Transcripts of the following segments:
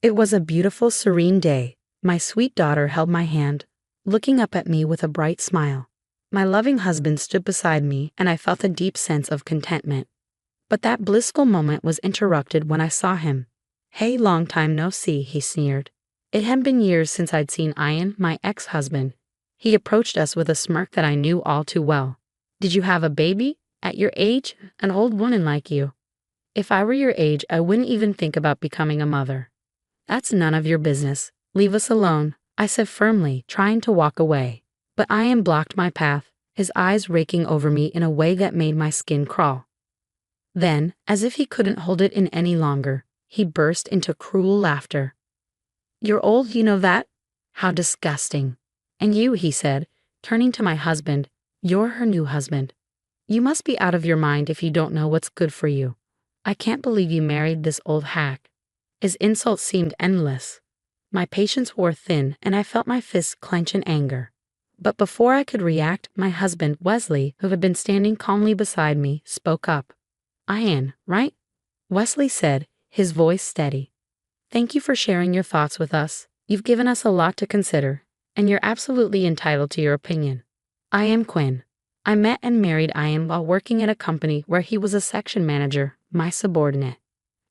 It was a beautiful, serene day. My sweet daughter held my hand, looking up at me with a bright smile. My loving husband stood beside me, and I felt a deep sense of contentment. But that blissful moment was interrupted when I saw him. "Hey, long time no see," he sneered. It had been years since I'd seen Ian, my ex-husband. He approached us with a smirk that I knew all too well. "Did you have a baby? At your age? An old woman like you." "If I were your age, I wouldn't even think about becoming a mother." "That's none of your business. Leave us alone," I said firmly, trying to walk away. But Ian blocked my path, his eyes raking over me in a way that made my skin crawl. Then, as if he couldn't hold it in any longer, he burst into cruel laughter. "You're old, you know that? How disgusting. And you," he said, turning to my husband, "you're her new husband. You must be out of your mind if you don't know what's good for you. I can't believe you married this old hack." His insults seemed endless. My patience wore thin, and I felt my fists clench in anger. But before I could react, my husband, Wesley, who had been standing calmly beside me, spoke up. "Ian, right?" Wesley said, his voice steady. "Thank you for sharing your thoughts with us. You've given us a lot to consider, and you're absolutely entitled to your opinion. I am Quinn. I met and married Ian while working at a company where he was a section manager, my subordinate.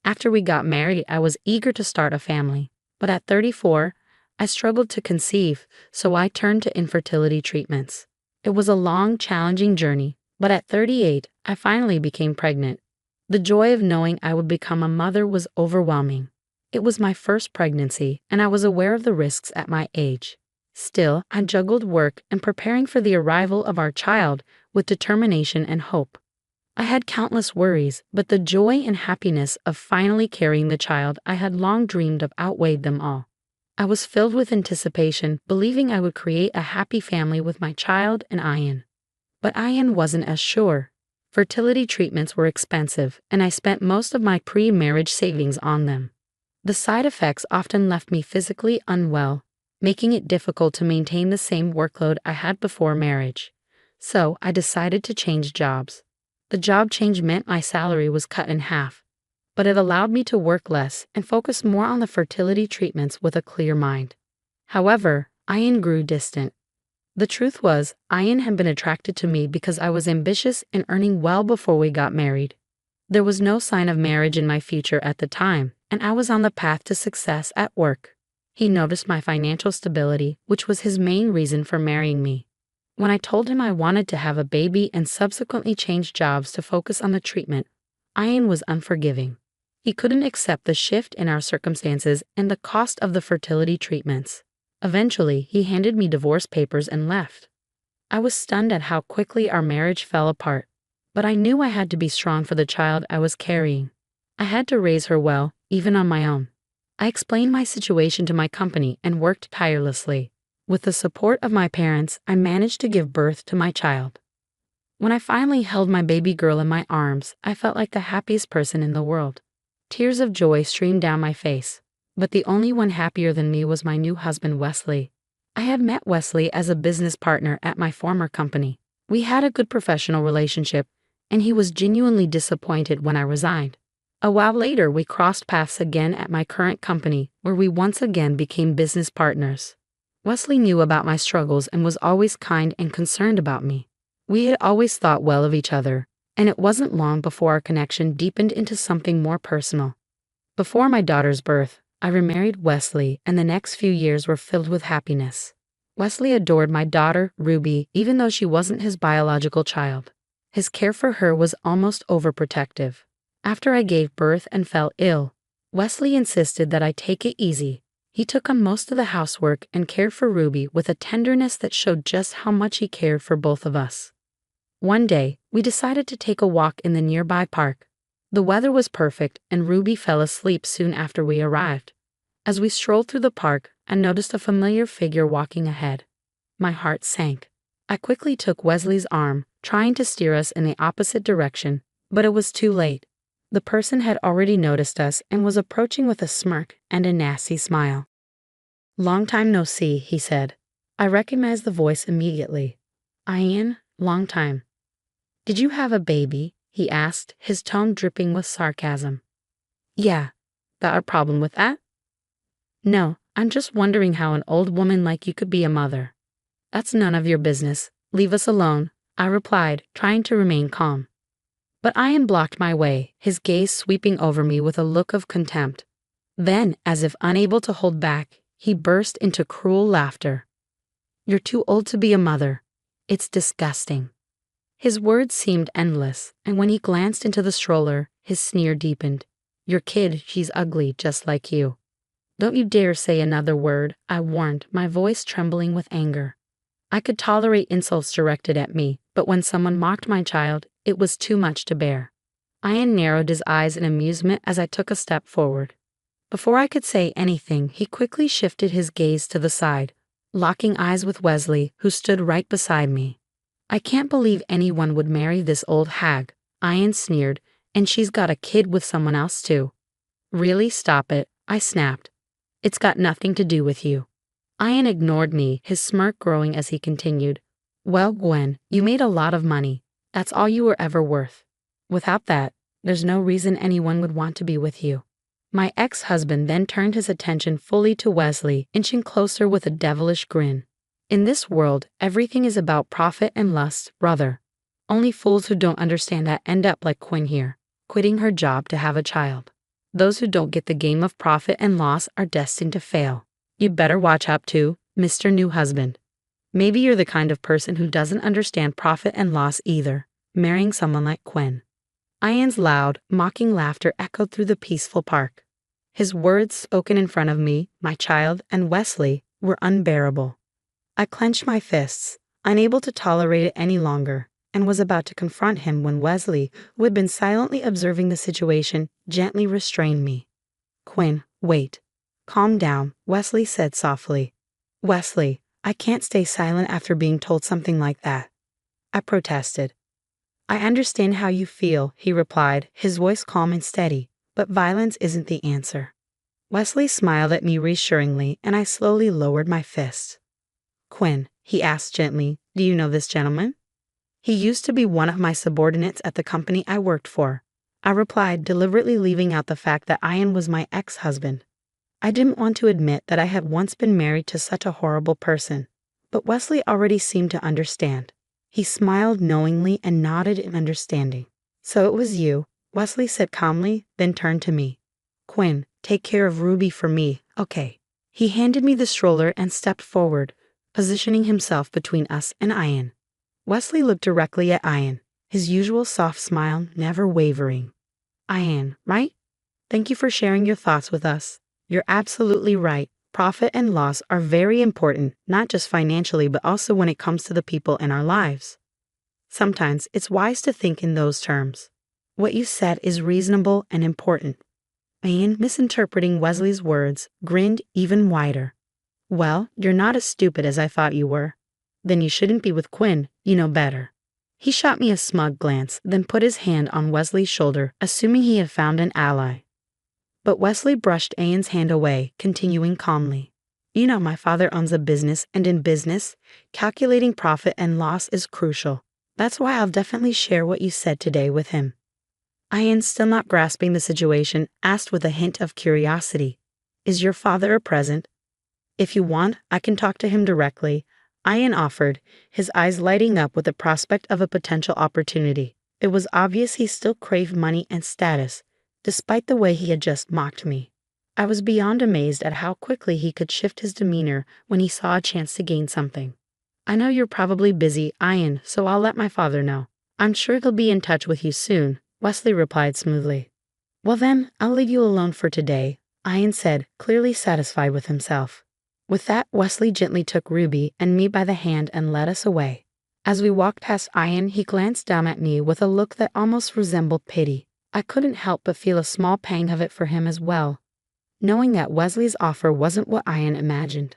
After we got married, I was eager to start a family, but at 34, I struggled to conceive, so I turned to infertility treatments. It was a long, challenging journey, but at 38, I finally became pregnant. The joy of knowing I would become a mother was overwhelming. It was my first pregnancy, and I was aware of the risks at my age. Still, I juggled work and preparing for the arrival of our child with determination and hope. I had countless worries, but the joy and happiness of finally carrying the child I had long dreamed of outweighed them all. I was filled with anticipation, believing I would create a happy family with my child and Ian. But Ian wasn't as sure. Fertility treatments were expensive, and I spent most of my pre-marriage savings on them. The side effects often left me physically unwell, making it difficult to maintain the same workload I had before marriage. So I decided to change jobs. The job change meant my salary was cut in half, but it allowed me to work less and focus more on the fertility treatments with a clear mind. However, Ian grew distant. The truth was, Ian had been attracted to me because I was ambitious and earning well before we got married. There was no sign of marriage in my future at the time, and I was on the path to success at work. He noticed my financial stability, which was his main reason for marrying me. When I told him I wanted to have a baby and subsequently changed jobs to focus on the treatment, Ian was unforgiving. He couldn't accept the shift in our circumstances and the cost of the fertility treatments. Eventually, he handed me divorce papers and left. I was stunned at how quickly our marriage fell apart, but I knew I had to be strong for the child I was carrying. I had to raise her well, even on my own. I explained my situation to my company and worked tirelessly. With the support of my parents, I managed to give birth to my child. When I finally held my baby girl in my arms, I felt like the happiest person in the world. Tears of joy streamed down my face, but the only one happier than me was my new husband, Wesley. I had met Wesley as a business partner at my former company. We had a good professional relationship, and he was genuinely disappointed when I resigned. A while later, we crossed paths again at my current company, where we once again became business partners. Wesley knew about my struggles and was always kind and concerned about me. We had always thought well of each other, and it wasn't long before our connection deepened into something more personal. Before my daughter's birth, I remarried Wesley, and the next few years were filled with happiness. Wesley adored my daughter, Ruby, even though she wasn't his biological child. His care for her was almost overprotective. After I gave birth and fell ill, Wesley insisted that I take it easy. He took on most of the housework and cared for Ruby with a tenderness that showed just how much he cared for both of us. One day, we decided to take a walk in the nearby park. The weather was perfect, and Ruby fell asleep soon after we arrived. As we strolled through the park, I noticed a familiar figure walking ahead. My heart sank. I quickly took Wesley's arm, trying to steer us in the opposite direction, but it was too late. The person had already noticed us and was approaching with a smirk and a nasty smile. "Long time no see," he said. I recognized the voice immediately. "Ian, long time." "Did you have a baby?" he asked, his tone dripping with sarcasm. "Yeah. Got a problem with that?" No, I'm just wondering how an old woman like you could be a mother. That's none of your business. Leave us alone, I replied, trying to remain calm. But Ian blocked my way, his gaze sweeping over me with a look of contempt. Then, as if unable to hold back, he burst into cruel laughter. You're too old to be a mother. It's disgusting. His words seemed endless, and when he glanced into the stroller, his sneer deepened. Your kid, she's ugly just like you. Don't you dare say another word, I warned, my voice trembling with anger. I could tolerate insults directed at me, but when someone mocked my child, it was too much to bear. Ian narrowed his eyes in amusement as I took a step forward. Before I could say anything, he quickly shifted his gaze to the side, locking eyes with Wesley, who stood right beside me. I can't believe anyone would marry this old hag, Ian sneered, and she's got a kid with someone else too. Really, stop it, I snapped. It's got nothing to do with you. Ian ignored me, his smirk growing as he continued. Well, Gwen, you made a lot of money. That's all you were ever worth. Without that, there's no reason anyone would want to be with you. My ex-husband then turned his attention fully to Wesley, inching closer with a devilish grin. In this world, everything is about profit and lust, brother. Only fools who don't understand that end up like Quinn here, quitting her job to have a child. Those who don't get the game of profit and loss are destined to fail. You'd better watch out too, Mr. New Husband. Maybe you're the kind of person who doesn't understand profit and loss either, marrying someone like Quinn. Ian's loud, mocking laughter echoed through the peaceful park. His words, spoken in front of me, my child, and Wesley, were unbearable. I clenched my fists, unable to tolerate it any longer, and was about to confront him when Wesley, who had been silently observing the situation, gently restrained me. Quinn, wait. Calm down, Wesley said softly. Wesley, I can't stay silent after being told something like that. I protested. I understand how you feel, he replied, his voice calm and steady, but violence isn't the answer. Wesley smiled at me reassuringly, and I slowly lowered my fists. Quinn, he asked gently, do you know this gentleman? He used to be one of my subordinates at the company I worked for. I replied, deliberately leaving out the fact that Ian was my ex-husband. I didn't want to admit that I had once been married to such a horrible person, but Wesley already seemed to understand. He smiled knowingly and nodded in understanding. So it was you, Wesley said calmly, then turned to me. Quinn, take care of Ruby for me, okay. He handed me the stroller and stepped forward, positioning himself between us and Ian. Wesley looked directly at Ian, his usual soft smile never wavering. Ian, right? Thank you for sharing your thoughts with us. You're absolutely right. Profit and loss are very important, not just financially, but also when it comes to the people in our lives. Sometimes it's wise to think in those terms. What you said is reasonable and important. Ian, misinterpreting Wesley's words, grinned even wider. Well, you're not as stupid as I thought you were. Then you shouldn't be with Quinn, you know better. He shot me a smug glance, then put his hand on Wesley's shoulder, assuming he had found an ally. But Wesley brushed Ian's hand away, continuing calmly. You know my father owns a business, and in business, calculating profit and loss is crucial. That's why I'll definitely share what you said today with him. Ian, still not grasping the situation, asked with a hint of curiosity, Is your father present? If you want, I can talk to him directly, Ian offered, his eyes lighting up with the prospect of a potential opportunity. It was obvious he still craved money and status, despite the way he had just mocked me. I was beyond amazed at how quickly he could shift his demeanor when he saw a chance to gain something. I know you're probably busy, Ian, so I'll let my father know. I'm sure he'll be in touch with you soon, Wesley replied smoothly. Well then, I'll leave you alone for today, Ian said, clearly satisfied with himself. With that, Wesley gently took Ruby and me by the hand and led us away. As we walked past Ian, he glanced down at me with a look that almost resembled pity. I couldn't help but feel a small pang of it for him as well, knowing that Wesley's offer wasn't what Ian imagined.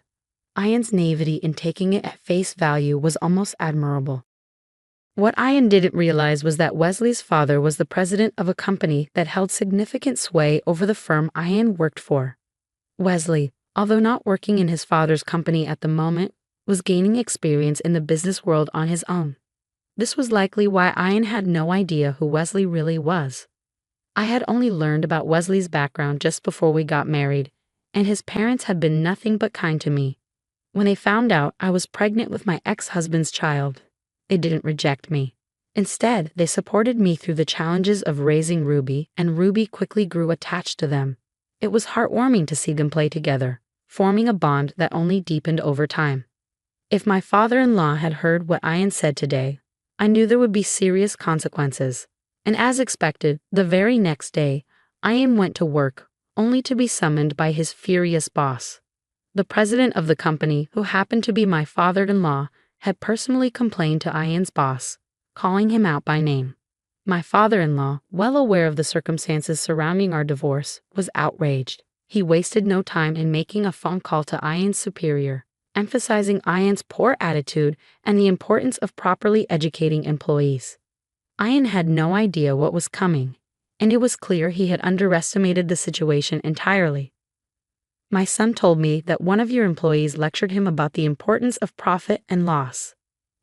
Ian's naivety in taking it at face value was almost admirable. What Ian didn't realize was that Wesley's father was the president of a company that held significant sway over the firm Ian worked for. Wesley, although not working in his father's company at the moment, was gaining experience in the business world on his own. This was likely why Ian had no idea who Wesley really was. I had only learned about Wesley's background just before we got married, and his parents had been nothing but kind to me. When they found out I was pregnant with my ex-husband's child, they didn't reject me. Instead, they supported me through the challenges of raising Ruby, and Ruby quickly grew attached to them. It was heartwarming to see them play together, forming a bond that only deepened over time. If my father-in-law had heard what Ian said today, I knew there would be serious consequences. And as expected, the very next day, Ian went to work, only to be summoned by his furious boss. The president of the company, who happened to be my father-in-law, had personally complained to Ian's boss, calling him out by name. My father-in-law, well aware of the circumstances surrounding our divorce, was outraged. He wasted no time in making a phone call to Ian's superior, emphasizing Ian's poor attitude and the importance of properly educating employees. Ian had no idea what was coming, and it was clear he had underestimated the situation entirely. My son told me that one of your employees lectured him about the importance of profit and loss.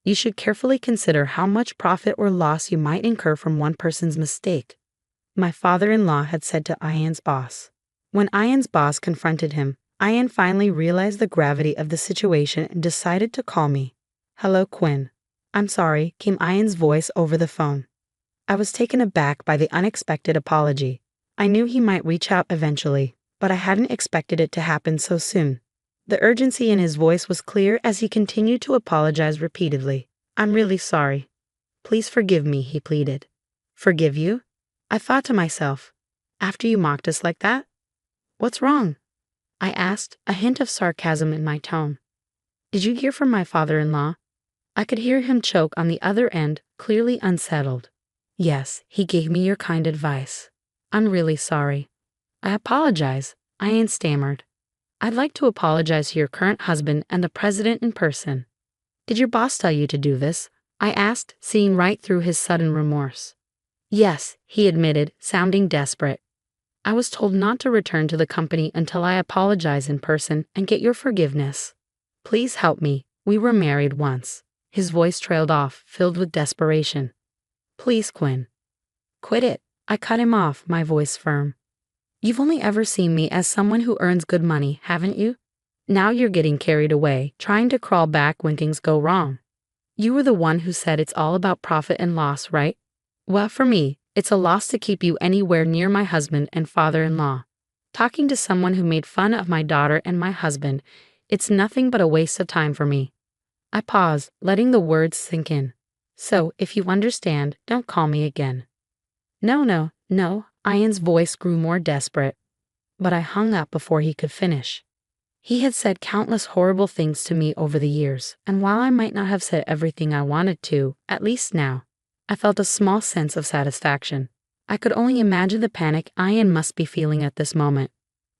You should carefully consider how much profit or loss you might incur from one person's mistake, my father-in-law had said to Ian's boss. When Ian's boss confronted him, Ian finally realized the gravity of the situation and decided to call me. "Hello, Quinn. I'm sorry," came Ian's voice over the phone. I was taken aback by the unexpected apology. I knew he might reach out eventually, but I hadn't expected it to happen so soon. The urgency in his voice was clear as he continued to apologize repeatedly. "I'm really sorry. Please forgive me," he pleaded. "Forgive you?" I thought to myself. "After you mocked us like that? What's wrong?" I asked, a hint of sarcasm in my tone. "Did you hear from my father-in-law?" I could hear him choke on the other end, clearly unsettled. "Yes, he gave me your kind advice. I'm really sorry." "I apologize," Ian stammered. "I'd like to apologize to your current husband and the president in person." "Did your boss tell you to do this?" I asked, seeing right through his sudden remorse. "Yes," he admitted, sounding desperate. "I was told not to return to the company until I apologize in person and get your forgiveness. Please help me. We were married once." His voice trailed off, filled with desperation. "Please, Quinn." "Quit it." I cut him off, my voice firm. "You've only ever seen me as someone who earns good money, haven't you? Now you're getting carried away, trying to crawl back when things go wrong. You were the one who said it's all about profit and loss, right? Well, for me, it's a loss to keep you anywhere near my husband and father-in-law. Talking to someone who made fun of my daughter and my husband, it's nothing but a waste of time for me." I paused, letting the words sink in. "So, if you understand, don't call me again." No, Ian's voice grew more desperate. But I hung up before he could finish. He had said countless horrible things to me over the years, and while I might not have said everything I wanted to, at least now, I felt a small sense of satisfaction. I could only imagine the panic Ian must be feeling at this moment.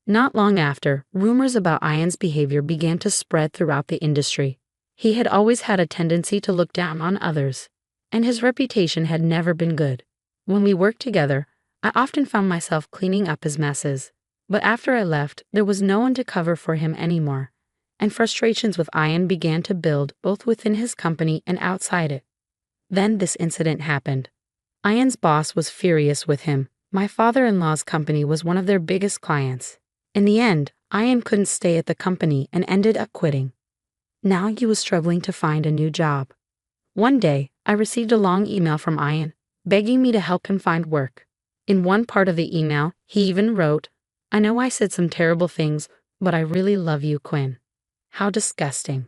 Not long after, rumors about Ian's behavior began to spread throughout the industry. He had always had a tendency to look down on others, and his reputation had never been good. When we worked together, I often found myself cleaning up his messes. But after I left, there was no one to cover for him anymore, and frustrations with Ian began to build both within his company and outside it. Then this incident happened. Ian's boss was furious with him. My father-in-law's company was one of their biggest clients. In the end, Ian couldn't stay at the company and ended up quitting. Now he was struggling to find a new job. One day, I received a long email from Ian, begging me to help him find work. In one part of the email, he even wrote, "I know I said some terrible things, but I really love you, Quinn." How disgusting.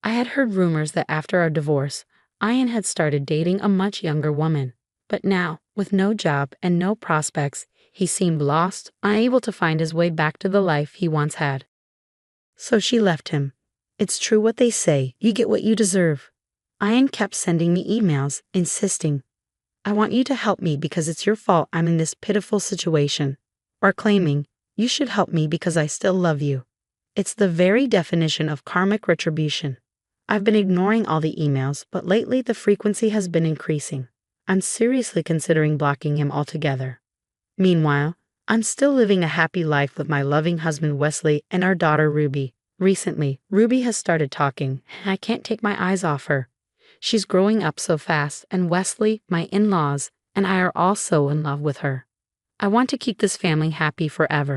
I had heard rumors that after our divorce, Ian had started dating a much younger woman. But now, with no job and no prospects, he seemed lost, unable to find his way back to the life he once had. So she left him. It's true what they say, you get what you deserve. Ian kept sending me emails, insisting, "I want you to help me because it's your fault I'm in this pitiful situation," or claiming, "You should help me because I still love you." It's the very definition of karmic retribution. I've been ignoring all the emails, but lately the frequency has been increasing. I'm seriously considering blocking him altogether. Meanwhile, I'm still living a happy life with my loving husband Wesley and our daughter Ruby. Recently, Ruby has started talking, and I can't take my eyes off her. She's growing up so fast, and Wesley, my in-laws, and I are all so in love with her. I want to keep this family happy forever.